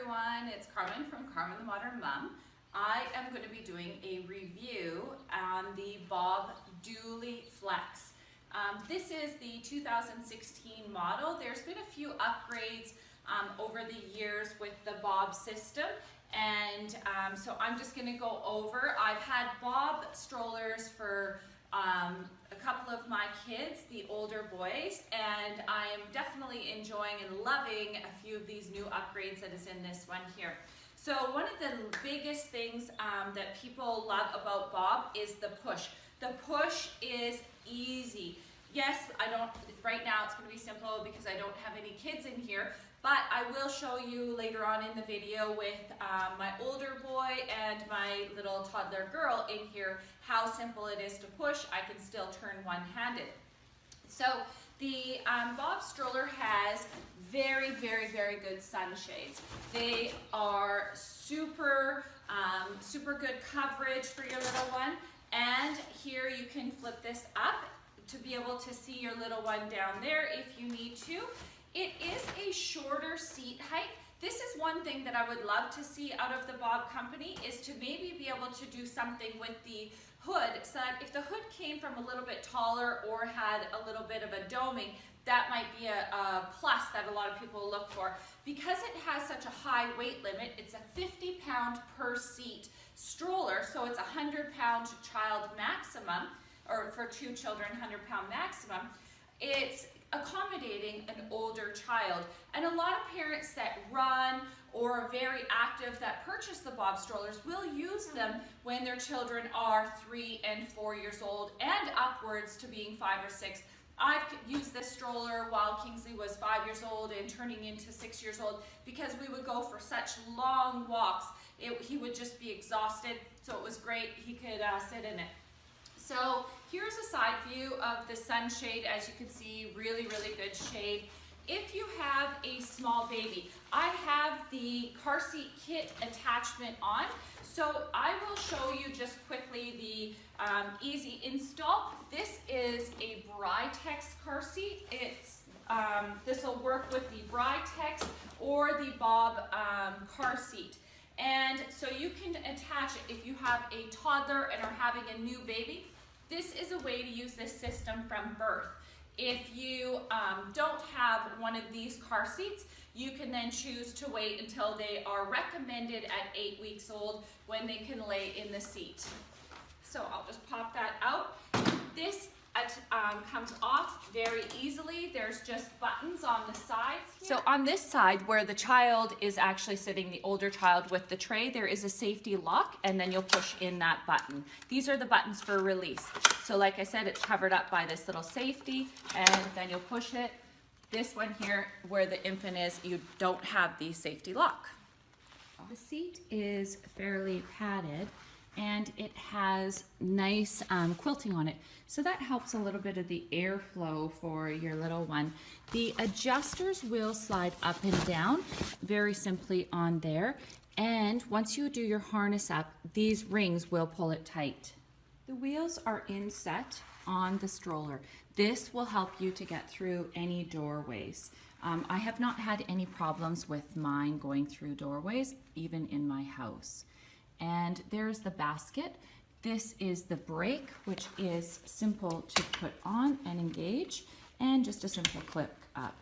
everyone, it's Carmen from Carmen the Modern Mom. I am going to be doing a review on the Bob Duallie Flex. This is the 2016 model. There's been a few upgrades over the years with the Bob system, and so I'm just going to go over. I've had Bob strollers for a couple of my kids, the older boys, and I am definitely enjoying and loving a few of these new upgrades that is in this one here. So one of the biggest things that people love about Bob is the push. The push is easy. Yes, right now it's going to be simple because I don't have any kids in here, but I will show you later on in the video with my older boy and my little toddler girl in here how simple it is to push. I can still turn one-handed. So the Bob stroller has very, very, very good sunshades. They are super good coverage for your little one. And here you can flip this up to be able to see your little one down there if you need to. It is a shorter seat height. This is one thing that I would love to see out of the Bob company, is to maybe be able to do something with the hood, so that if the hood came from a little bit taller or had a little bit of a doming, that might be a plus that a lot of people look for. Because it has such a high weight limit, it's a 50-pound per seat stroller, so it's a 100-pound child maximum, or for two children, 100-pound maximum. It's accommodating an older child, and a lot of parents that run or are very active that purchase the Bob strollers will use them when their children are 3 and 4 years old and upwards to being 5 or 6. I've used this stroller while Kingsley was 5 years old and turning into 6 years old, because we would go for such long walks. He would just be exhausted, so it was great. He could sit in it. So here's a side view of the sunshade. As you can see, really, really good shade. If you have a small baby, I have the car seat kit attachment on, so I will show you just quickly the easy install. This is a Britex car seat. This will work with the Britex or the Bob car seat. And so you can attach it if you have a toddler and are having a new baby. This is a way to use this system from birth. If you don't have one of these car seats, you can then choose to wait until they are recommended at 8 weeks old, when they can lay in the seat. So I'll just pop that out. This comes off very easily. There's just buttons on the sides here. So on this side where the child is actually sitting, the older child with the tray, there is a safety lock, and then you'll push in that button. These are the buttons for release. So like I said, it's covered up by this little safety, and then you'll push it. This one here where the infant is, you don't have the safety lock. The seat is fairly padded, and it has nice quilting on it. So that helps a little bit of the airflow for your little one. The adjusters will slide up and down very simply on there. And once you do your harness up, these rings will pull it tight. The wheels are inset on the stroller. This will help you to get through any doorways. I have not had any problems with mine going through doorways, even in my house. And there's the basket. This is the brake, which is simple to put on and engage, and just a simple clip up.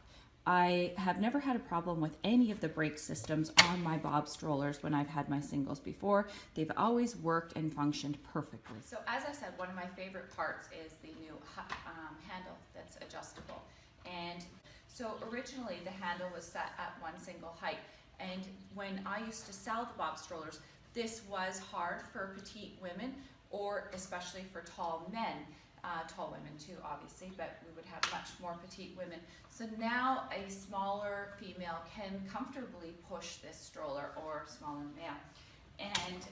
I have never had a problem with any of the brake systems on my Bob strollers when I've had my singles before. They've always worked and functioned perfectly. So as I said, one of my favorite parts is the new handle that's adjustable. And so originally the handle was set at one single height. And when I used to sell the Bob strollers, this was hard for petite women, or especially for tall men. Tall women too, obviously, but we would have much more petite women. So now a smaller female can comfortably push this stroller, or smaller male. And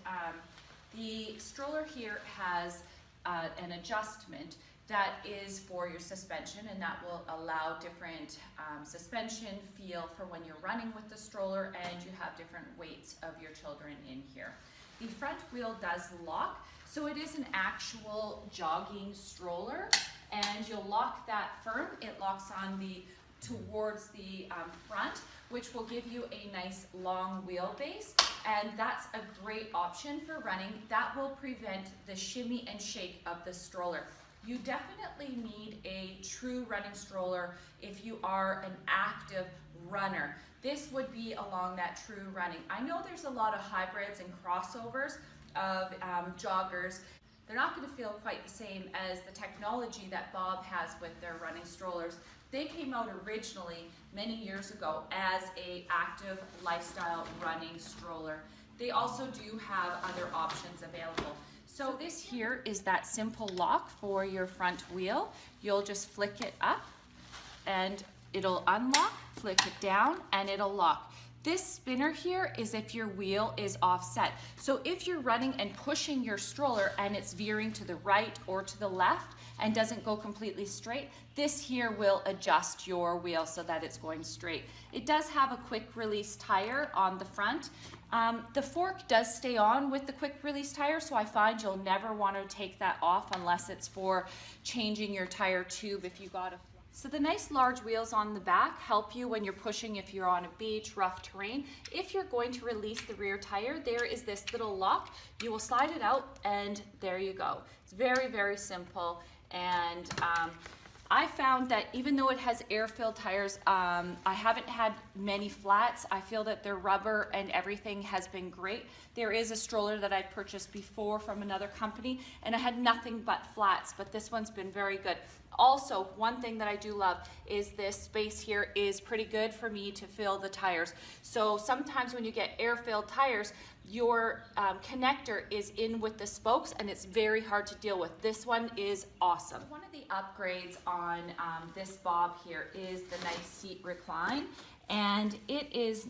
the stroller here has an adjustment that is for your suspension, and that will allow different suspension feel for when you're running with the stroller, and you have different weights of your children in here. The front wheel does lock, so it is an actual jogging stroller, and you'll lock that firm. It locks on the towards the front, which will give you a nice long wheelbase, and that's a great option for running. That will prevent the shimmy and shake of the stroller. You definitely need a true running stroller if you are an active runner. This would be along that true running. I know there's a lot of hybrids and crossovers of joggers. They're not going to feel quite the same as the technology that Bob has with their running strollers. They came out originally many years ago as an active lifestyle running stroller. They also do have other options available. So this here is that simple lock for your front wheel. You'll just flick it up and it'll unlock, flick it down, and it'll lock. This spinner here is if your wheel is offset. So if you're running and pushing your stroller and it's veering to the right or to the left and doesn't go completely straight, this here will adjust your wheel so that it's going straight. It does have a quick release tire on the front. The fork does stay on with the quick release tire, so I find you'll never want to take that off unless it's for changing your tire tube if you got a. So the nice large wheels on the back help you when you're pushing if you're on a beach, rough terrain. If you're going to release the rear tire, there is this little lock. You will slide it out and there you go. It's very, very simple. And I found that even though it has air-filled tires, I haven't had many flats. I feel that their rubber and everything has been great. There is a stroller that I purchased before from another company and I had nothing but flats, but this one's been very good. Also, one thing that I do love is this space here is pretty good for me to fill the tires. So sometimes when you get air-filled tires, your connector is in with the spokes and it's very hard to deal with. This one is awesome. One of the upgrades on this Bob here is the nice seat recline, and it is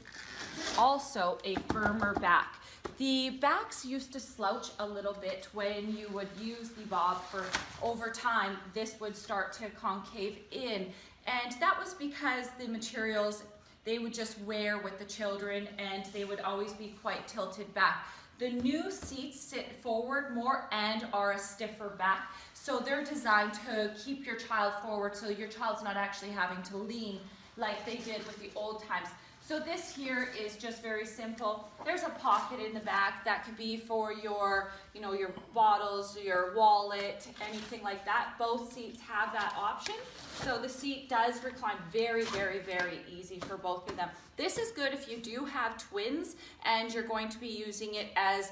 also a firmer back. The backs used to slouch a little bit when you would use the Bob for over time. This would start to concave in, and that was because the materials, they would just wear with the children and they would always be quite tilted back. The new seats sit forward more and are a stiffer back, so they're designed to keep your child forward so your child's not actually having to lean like they did with the old times. So this here is just very simple. There's a pocket in the back that could be for your, your bottles, your wallet, anything like that. Both seats have that option. So the seat does recline very, very, very easy for both of them. This is good if you do have twins and you're going to be using it as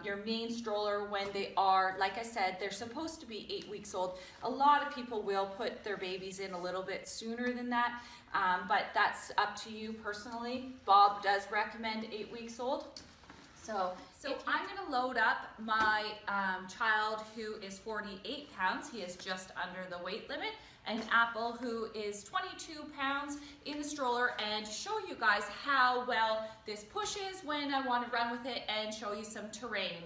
your main stroller when they are, like I said, they're supposed to be 8 weeks old. A lot of people will put their babies in a little bit sooner than that, but that's up to you personally. Bob does recommend 8 weeks old. So I'm going to load up my child who is 48 pounds. He is just under the weight limit. And Apple, who is 22 pounds, in the stroller, and show you guys how well this pushes when I want to run with it and show you some terrain.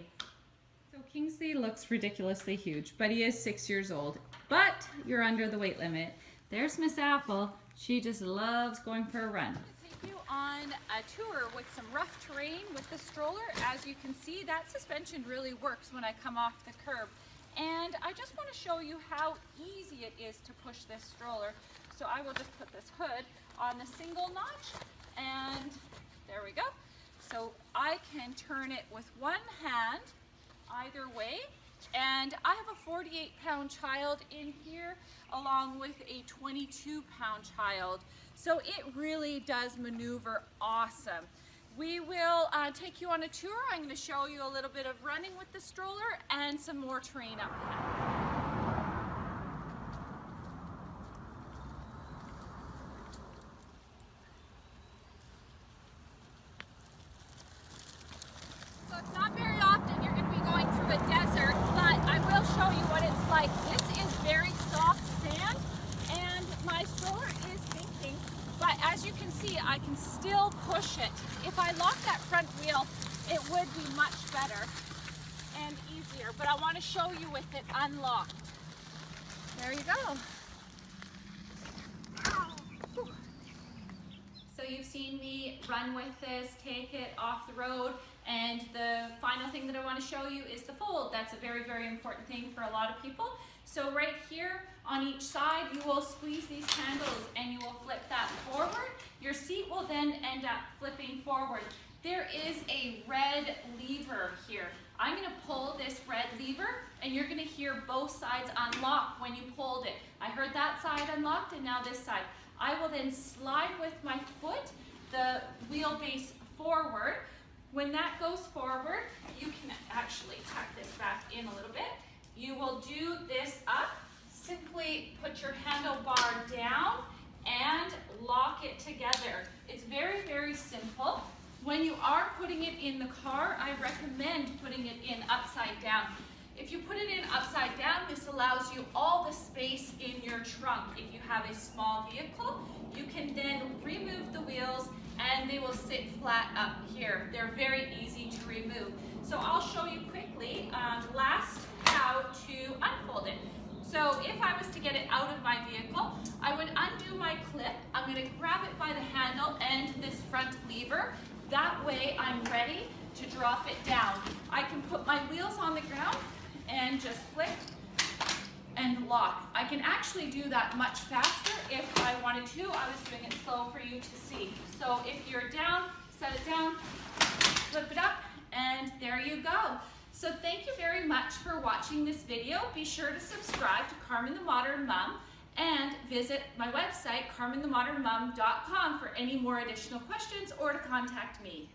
So Kingsley looks ridiculously huge, but he is 6 years old. But you're under the weight limit. There's Miss Apple. She just loves going for a run. You on a tour with some rough terrain with the stroller. As you can see, that suspension really works when I come off the curb. And I just want to show you how easy it is to push this stroller. So I will just put this hood on the single notch, and there we go. So I can turn it with one hand either way. And I have a 48-pound child in here along with a 22-pound child. So it really does maneuver awesome. We will take you on a tour. I'm going to show you a little bit of running with the stroller and some more terrain up ahead. So it's not very often you're going to be going through a desert, but I will show you what it's like. This is very soft sand, and my stroller is sinking. But as you can see, I can still push it. If I lock that front wheel, it would be much better and easier. But I want to show you with it unlocked. There you go. So you've seen me run with this, take it off the road, and the final thing that I want to show you is the fold. That's a very, very important thing for a lot of people. So right here on each side, you will squeeze these handles and you will flip that forward. Your seat will then end up flipping forward. There is a red lever here. I'm going to pull this red lever and you're going to hear both sides unlock when you pulled it. I heard that side unlocked and now this side. I will then slide with my foot the wheelbase forward. When that goes forward, you can actually tuck this back in a little bit. You will do this up. Simply put your handlebar down and lock it together. It's very, very simple. When you are putting it in the car, I recommend putting it in upside down. If you put it in upside down, this allows you all the space in your trunk. If you have a small vehicle, you can then remove the wheels and they will sit flat up here. They're very easy to remove. So I'll show you quickly last how to unfold it. So if I was to get it out of my vehicle, I would undo my clip. I'm going to grab it by the handle and this front lever. That way I'm ready to drop it down. I can put my wheels on the ground and just flick and lock. I can actually do that much faster if I wanted to. I was doing it slow for you to see. So if you're down, set it down, flip it up, and there you go. So thank you very much for watching this video. Be sure to subscribe to Carmen the Modern Mom and visit my website, carmenthemodernmom.com, for any more additional questions or to contact me.